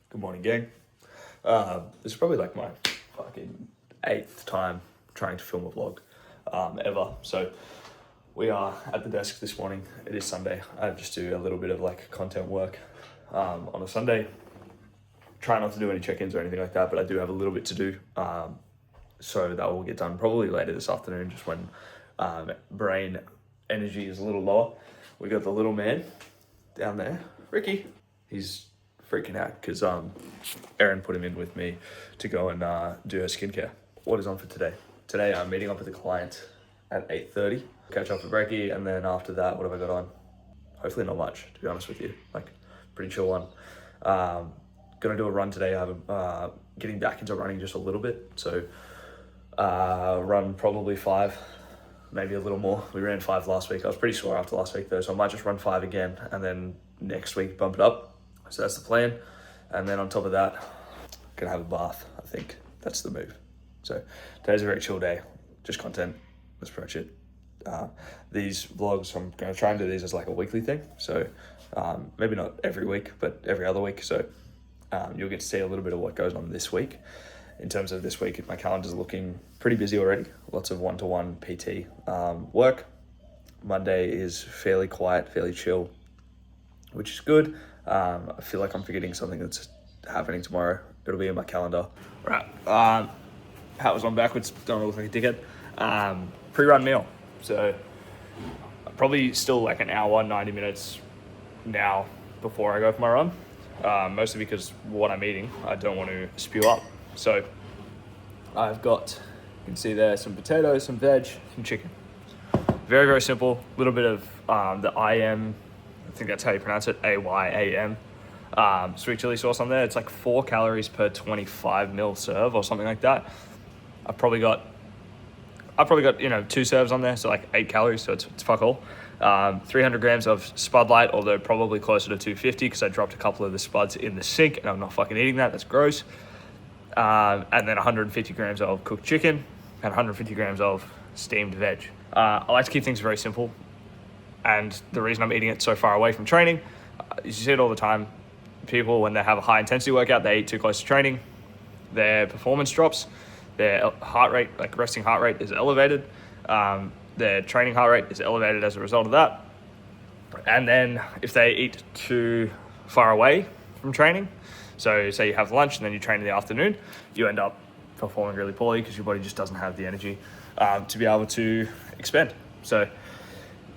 Good morning, gang. This is probably like my fucking 8th time trying to film a vlog ever. So we are at the desk this morning. It is Sunday. I just do a little bit of like content work on a Sunday. Try not to do any check-ins or anything like that, but I do have a little bit to do. So that will get done probably later this afternoon, just when brain energy is a little lower. We got the little man down there, Ricky. He's freaking out because Erin put him in with me to go and do her skincare. What is on for today? Today I'm meeting up with a client at 8:30. Catch up with Ricky, and then after that, what have I got on? Hopefully not much, to be honest with you. Like, pretty chill one. Gonna do a run today. I'm getting back into running just a little bit. So run probably 5, maybe a little more. We ran 5 last week. I was pretty sore after last week though, so I might just run 5 again, and then next week bump it up. So that's the plan. And then on top of that, gonna have a bath. I think that's the move. So today's a very chill day, just content. That's pretty much it. These vlogs, I'm gonna try and do these as like a weekly thing. So maybe not every week, but every other week. So you'll get to see a little bit of what goes on this week. In terms of this week, my calendar's looking pretty busy already. Lots of one-to-one PT work. Monday is fairly quiet, fairly chill, which is good. I feel like I'm forgetting something that's happening tomorrow. It'll be in my calendar. Right. Hat was on backwards. Don't look like a dickhead. Pre-run meal. So probably still like an hour, 90 minutes now before I go for my run. Mostly because what I'm eating, I don't want to spew up. So I've got, you can see there, some potatoes, some veg, some chicken. Very, very simple. A little bit of the IM, I think that's how you pronounce it, AYAM, sweet chili sauce on there. It's like 4 calories per 25 mil serve or something like that. I've probably got 2 serves on there, so like 8 calories, so it's fuck all. 300 grams of Spud Light, although probably closer to 250 because I dropped a couple of the Spuds in the sink and I'm not fucking eating that. That's gross. And then 150 grams of cooked chicken and 150 grams of steamed veg. I like to keep things very simple. And the reason I'm eating it so far away from training is you see it all the time. People, when they have a high intensity workout, they eat too close to training. Their performance drops. Their heart rate, like resting heart rate, is elevated. Their training heart rate is elevated as a result of that. And then if they eat too far away from training, so say you have lunch and then you train in the afternoon, you end up performing really poorly because your body just doesn't have the energy to be able to expend. So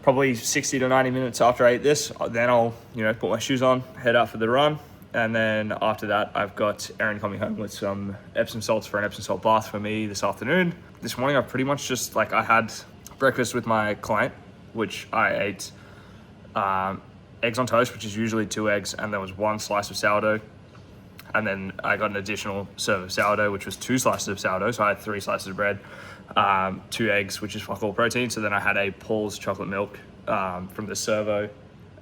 probably 60 to 90 minutes after I eat this, then I'll put my shoes on, head out for the run. And then after that, I've got Erin coming home with some Epsom salts for an Epsom salt bath for me this afternoon. This morning, I pretty much just I had breakfast with my client, which I ate eggs on toast, which is usually 2 eggs, and there was 1 slice of sourdough. And then I got an additional serve of sourdough, which was 2 slices of sourdough. So I had 3 slices of bread, 2 eggs, which is fuck all protein. So then I had a Paul's chocolate milk from the servo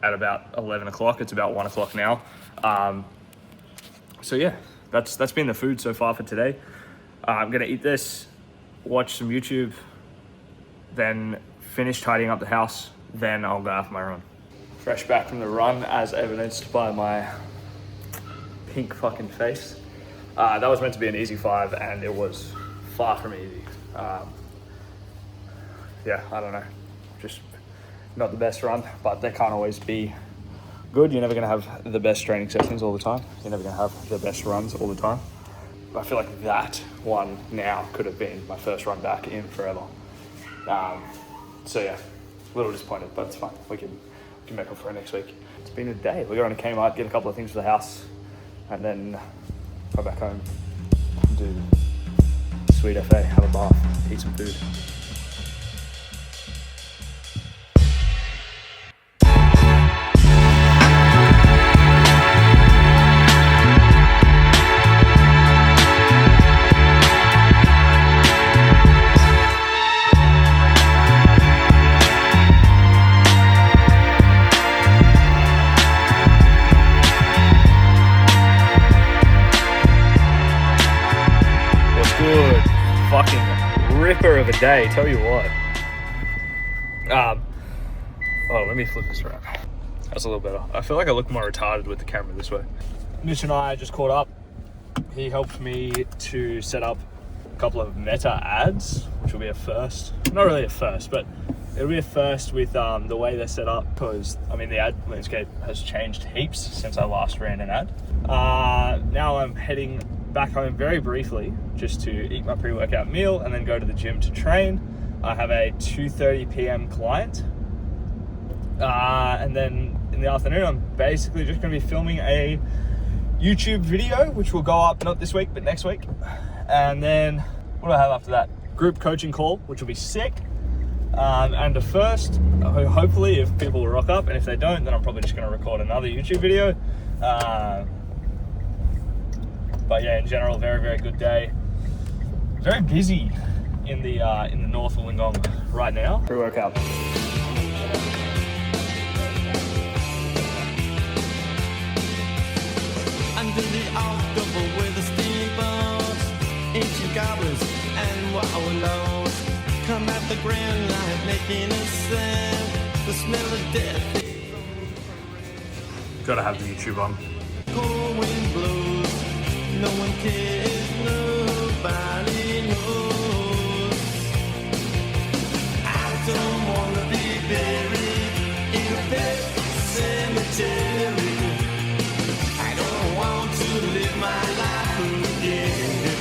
at about 11 o'clock. It's about 1 o'clock now. So yeah, that's been the food so far for today. I'm gonna eat this, watch some YouTube, then finish tidying up the house. Then I'll go out for my run. Fresh back from the run, as evidenced by my pink fucking face. That was meant to be an easy 5 and it was far from easy. Yeah, I don't know, just not the best run, but they can't always be good. You're never gonna have the best training sessions all the time. You're never gonna have the best runs all the time. I feel like that one now could have been my first run back in forever. So yeah, a little disappointed, but it's fine. We can make up for it next week. It's been a day. We got on to Kmart, get a couple of things for the house, and then go back home, do sweet FA, have a bath, eat some food. Good fucking ripper of a day, tell you what. Let me flip this around. That's a little better. I feel like I look more retarded with the camera this way. Mitch and I just caught up. He helped me to set up a couple of meta ads, which will be a first. Not really a first, but it'll be a first with the way they're set up, because I mean the ad landscape has changed heaps since I last ran an ad. Now I'm heading back home very briefly just to eat my pre-workout meal and then go to the gym to train. I have a 2:30 p.m. client, and then in the afternoon I'm basically just going to be filming a YouTube video, which will go up not this week but next week. And then what do I have after that? Group coaching call, which will be sick. And the first, hopefully, if people will rock up, and if they don't, then I'm probably just going to record another YouTube video. But yeah, in general, very, very good day. Very busy in the north of Wollongong right now. Pre-workout. Under the October with the steamboats, ancient goblins and wallows come at the grand light making a sound. The smell of death. Gotta have the YouTube on. Cold wind blows, no one cares, nobody knows. I don't wanna be buried in a pet cemetery. I don't want to live my life again.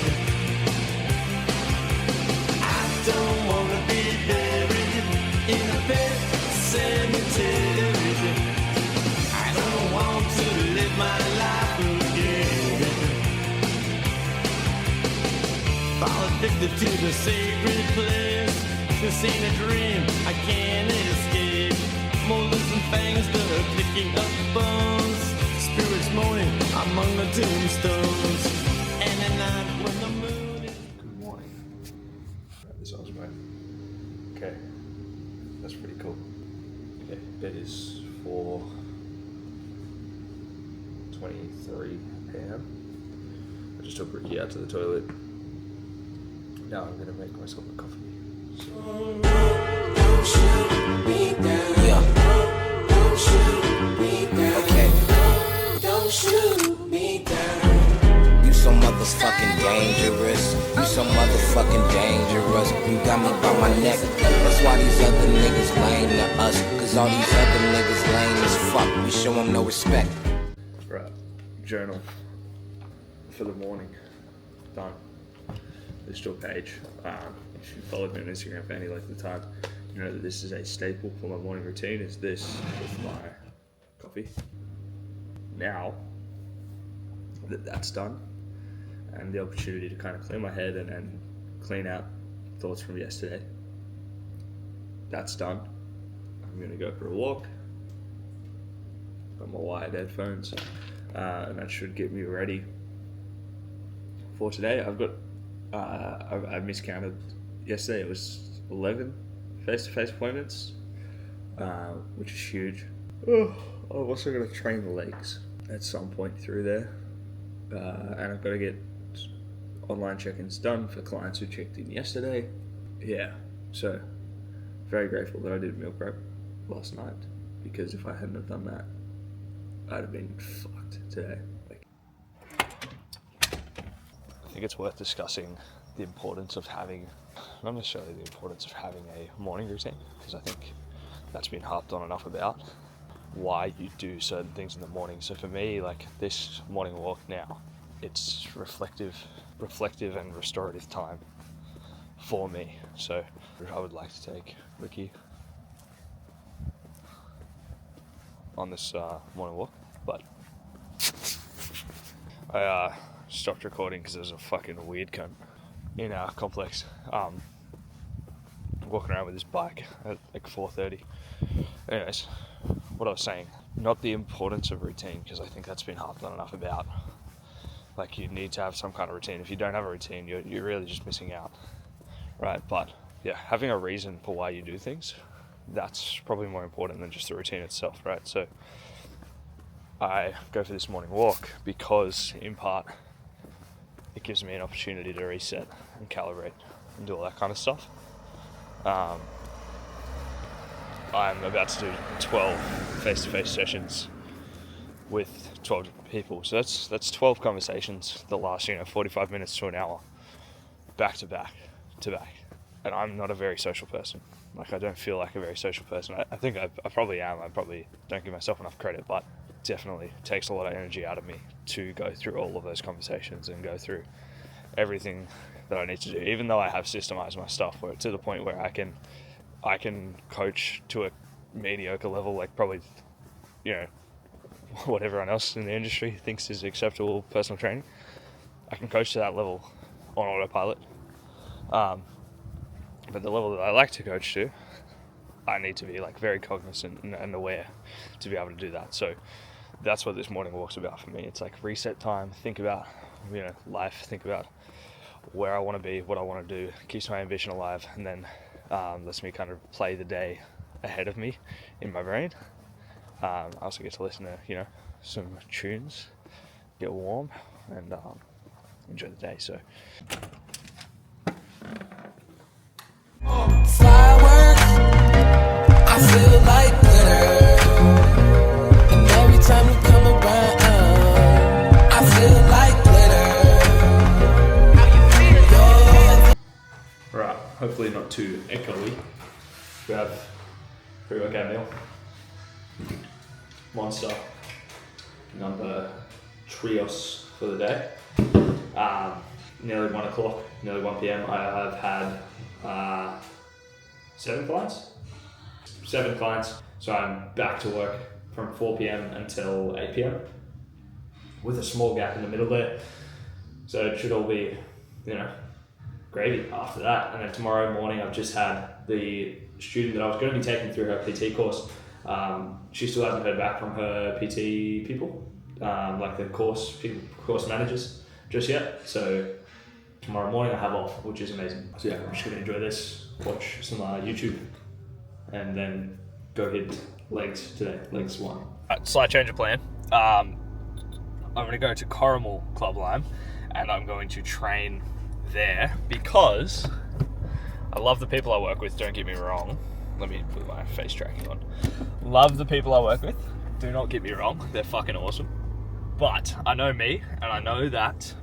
I don't wanna be buried in a pet cemetery. I don't want to live my life again. Fall addicted to the sacred place. This ain't a dream, I can't escape. Molars and fangs that are picking up bones. Spirits moaning among the tombstones. And at night when the moon is... Good morning. Right, this one's mate. Okay, that's pretty cool. Okay, it is 4:23 a.m. I just took Ricky out to the toilet. Now I'm gonna make myself a coffee. So. Don't shoot me down. Yeah. Don't shoot me down. Okay. Don't shoot me down. You so motherfucking dangerous. You so motherfucking dangerous. You got me by my neck. That's why these other niggas lame to us. Cause all these other niggas lame as fuck. We show them no respect. Right. Journal for the morning. Done. This to a page. If you followed me on Instagram for any length of time, you know that this is a staple for my morning routine, is this with my coffee. Now that that's done, and the opportunity to kind of clear my head and clean out thoughts from yesterday, that's done. I'm gonna go for a walk. Got my wired headphones, and that should get me ready for today. I've got I miscounted yesterday. It was 11 face-to-face appointments, which is huge. I'm also going to train the legs at some point through there, and I've got to get online check-ins done for clients who checked in yesterday. Yeah, so very grateful that I did meal prep last night, because if I hadn't have done that, I'd have been fucked today. I think it's worth discussing the importance of having, not necessarily the importance of having a morning routine, because I think that's been harped on enough about why you do certain things in the morning. So for me, like this morning walk now, it's reflective and restorative time for me. So I would like to take Ricky on this morning walk, but I stopped recording because there's a fucking weird cunt in our complex walking around with his bike at like 4:30. Anyways, what I was saying, not the importance of routine, because I think that's been harped on enough about. Like, you need to have some kind of routine. If you don't have a routine, you're really just missing out, right? But yeah, having a reason for why you do things, that's probably more important than just the routine itself, right? So I go for this morning walk because, in part, it gives me an opportunity to reset and calibrate and do all that kind of stuff. I'm about to do 12 face-to-face sessions with 12 different people. So that's 12 conversations that last, 45 minutes to an hour, back to back to back. And I'm not a very social person. Like, I don't feel like a very social person. I think I probably am. I probably don't give myself enough credit, but definitely takes a lot of energy out of me to go through all of those conversations and go through everything that I need to do. Even though I have systemized my stuff, where to the point where I can coach to a mediocre level, like probably, what everyone else in the industry thinks is acceptable personal training. I can coach to that level on autopilot. But the level that I like to coach to, I need to be like very cognizant and aware to be able to do that. So that's what this morning walk's about for me. It's like reset time, think about, life, think about where I want to be, what I want to do, keeps my ambition alive, and then lets me kind of play the day ahead of me in my brain. I also get to listen to, some tunes, get warm, and enjoy the day. So. Fireworks, I feel like glitter. And every time you come around, I feel like glitter. How you feel? Right, hopefully not too echoey. We have pre-workout meal. Monster. Number trios for the day. Nearly 1 o'clock, nearly 1 p.m. I have had 7 clients. 7 clients. So I'm back to work from 4 p.m. until 8 p.m. with a small gap in the middle there. So it should all be, gravy after that. And then tomorrow morning I've just had the student that I was going to be taking through her PT course. She still hasn't heard back from her PT people, like the course managers just yet. So tomorrow morning I have off, which is amazing. So yeah, I'm just going to enjoy this, watch some YouTube, and then go hit legs today, legs 1. Slight change of plan. I'm going to go to Corrimal Club Lime, and I'm going to train there because I love the people I work with, don't get me wrong. Let me put my face tracking on. Love the people I work with, do not get me wrong, they're fucking awesome. But I know me, and I know that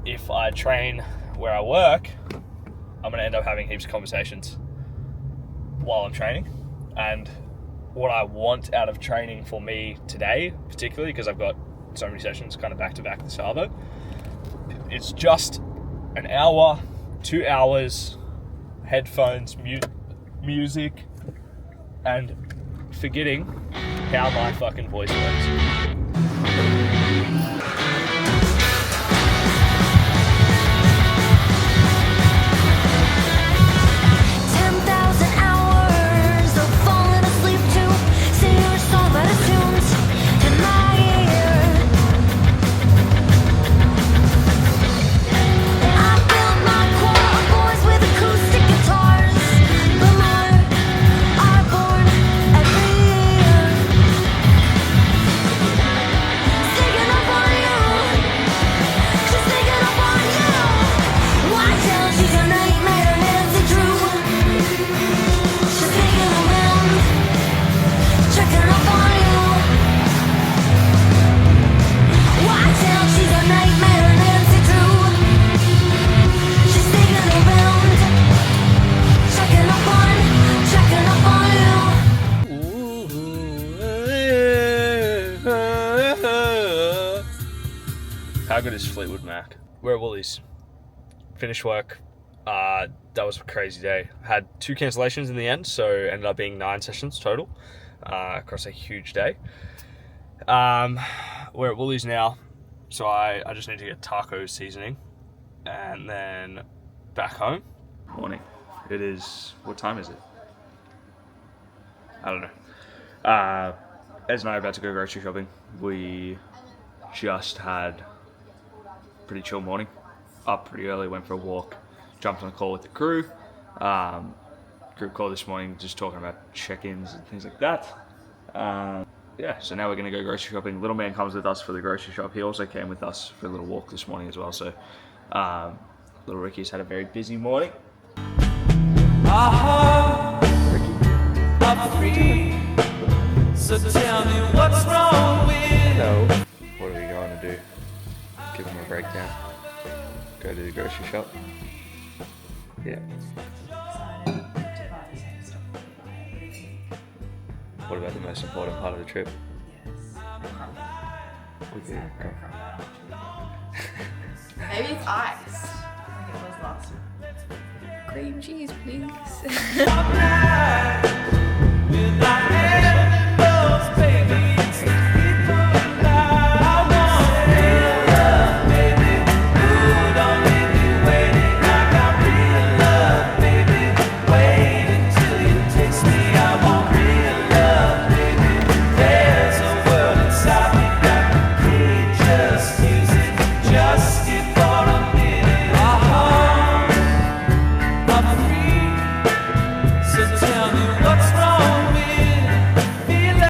if I train where I work, I'm gonna end up having heaps of conversations while I'm training. And what I want out of training for me today, particularly because I've got so many sessions kind of back to back this Arvo, it's just an hour, 2 hours, headphones, music, and forgetting how my fucking voice works. 10,000 hours of falling asleep to sing your song out of tunes in my ear. I built my choir of boys with acoustic guitars. The more are born every year. Sneaking up on you, just sneaking up on you. Why tell she's a nightmare, Nancy Drew? She's sneaking around, checking up on you. Why tell she's a nightmare, Nancy Drew? She's sneaking around, checking up on you. How good is Fleetwood Mac? We're at Woolies. Finished work. That was a crazy day. Had 2 cancellations in the end, so ended up being 9 sessions total across a huge day. We're at Woolies now, so I just need to get taco seasoning and then back home. Morning. It is, what time is it? I don't know. Ez and I are about to go grocery shopping. We just had a pretty chill morning. Up pretty early, went for a walk, jumped on a call with the crew. Group call this morning, just talking about check-ins and things like that. Yeah, so now we're going to go grocery shopping. Little man comes with us for the grocery shop. He also came with us for a little walk this morning as well. So little Ricky's had a very busy morning. Ricky. So tell me what's wrong with So, what are we going to do? Give them a breakdown. Go to the grocery shop. Yeah. What about the most important part of the trip? Okay. Maybe it's ice. Like it was last time. Cream cheese, please. without